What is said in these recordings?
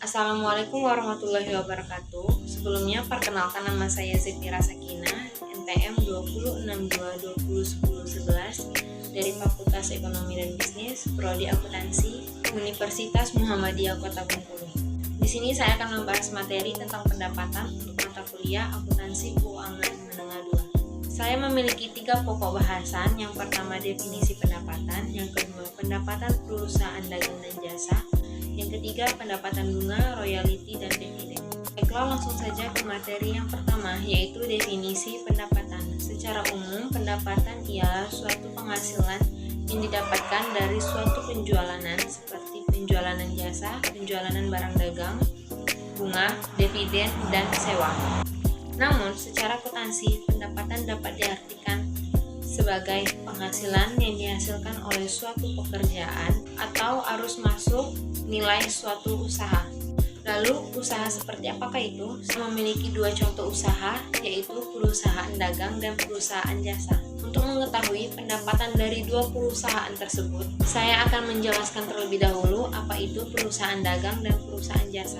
Assalamualaikum warahmatullahi wabarakatuh. Sebelumnya perkenalkan, nama saya Zefira Sakinah, NPM 2062201011 dari Fakultas Ekonomi dan Bisnis, Prodi Akuntansi, Universitas Muhammadiyah Kota Bengkulu. Di sini saya akan membahas materi tentang pendapatan untuk mata kuliah Akuntansi Keuangan Menengah 2. Saya memiliki 3 pokok bahasan. Yang pertama, definisi pendapatan. Yang kedua, pendapatan perusahaan dagang dan jasa. Yang ketiga, pendapatan bunga, royalti, dan dividen. Baiklah, langsung saja ke materi yang pertama, yaitu definisi pendapatan. Secara umum, pendapatan ialah suatu penghasilan yang didapatkan dari suatu penjualanan seperti penjualanan jasa, penjualanan barang dagang, bunga, dividen, dan sewa. Namun, secara akuntansi, pendapatan dapat diartikan sebagai penghasilan yang dihasilkan oleh suatu pekerjaan atau arus masuk nilai suatu usaha. Lalu, usaha seperti apakah itu? Saya memiliki 2 contoh usaha, yaitu perusahaan dagang dan perusahaan jasa. Untuk mengetahui pendapatan dari 2 perusahaan tersebut, saya akan menjelaskan terlebih dahulu apa itu perusahaan dagang dan perusahaan jasa.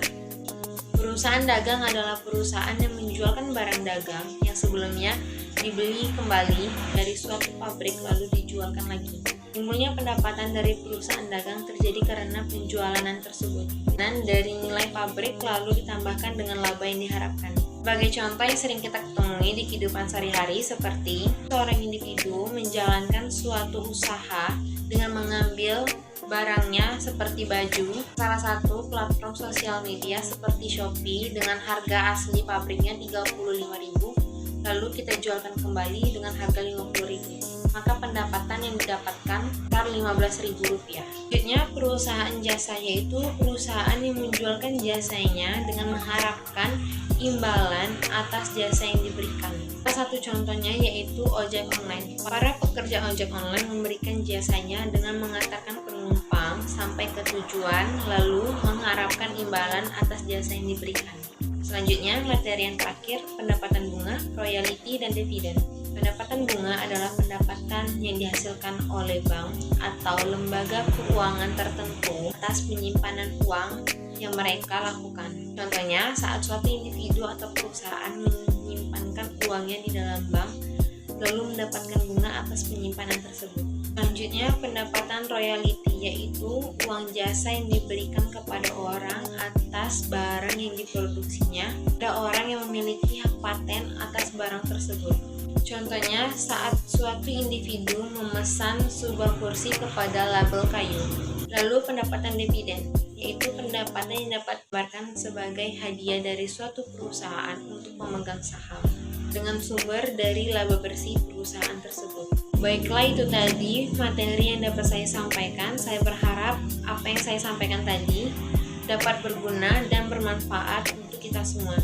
Perusahaan dagang adalah perusahaan yang menjualkan barang dagang yang sebelumnya dibeli kembali dari suatu pabrik lalu dijualkan lagi. Timbulnya pendapatan dari perusahaan dagang terjadi karena penjualan tersebut dan dari nilai pabrik lalu ditambahkan dengan laba yang diharapkan. Sebagai contoh yang sering kita temui di kehidupan sehari-hari, seperti seorang individu menjalankan suatu usaha dengan mengambil barangnya seperti baju, salah satu platform sosial media seperti Shopee dengan harga asli pabriknya 35.000, lalu kita jualkan kembali dengan harga 50.000. Maka pendapatan yang didapatkan sekitar Rp15.000. Selanjutnya, perusahaan jasa, yaitu perusahaan yang menjualkan jasanya dengan mengharapkan imbalan atas jasa yang diberikan. Salah satu contohnya yaitu ojek online. Para pekerja ojek online memberikan jasanya dengan mengantarkan penumpang sampai ke tujuan lalu mengharapkan imbalan atas jasa yang diberikan. Selanjutnya, materi yang terakhir, pendapatan bunga, royalti, dan dividen. Pendapatan bunga adalah pendapatan yang dihasilkan oleh bank atau lembaga keuangan tertentu atas penyimpanan uang yang mereka lakukan. Contohnya, saat suatu individu atau perusahaan menyimpankan uangnya di dalam bank, lalu mendapatkan bunga atas penyimpanan tersebut. Selanjutnya, pendapatan royalti, yaitu uang jasa yang diberikan kepada orang atas barang yang diproduksinya. Ada orang yang memiliki hak paten atas barang tersebut. Contohnya, saat suatu individu memesan sebuah kursi kepada label kayu. Lalu pendapatan dividen, yaitu pendapatan yang dapat diberikan sebagai hadiah dari suatu perusahaan untuk pemegang saham dengan sumber dari laba bersih perusahaan tersebut. Baiklah, itu tadi materi yang dapat saya sampaikan. Saya berharap apa yang saya sampaikan tadi dapat berguna dan bermanfaat untuk kita semua.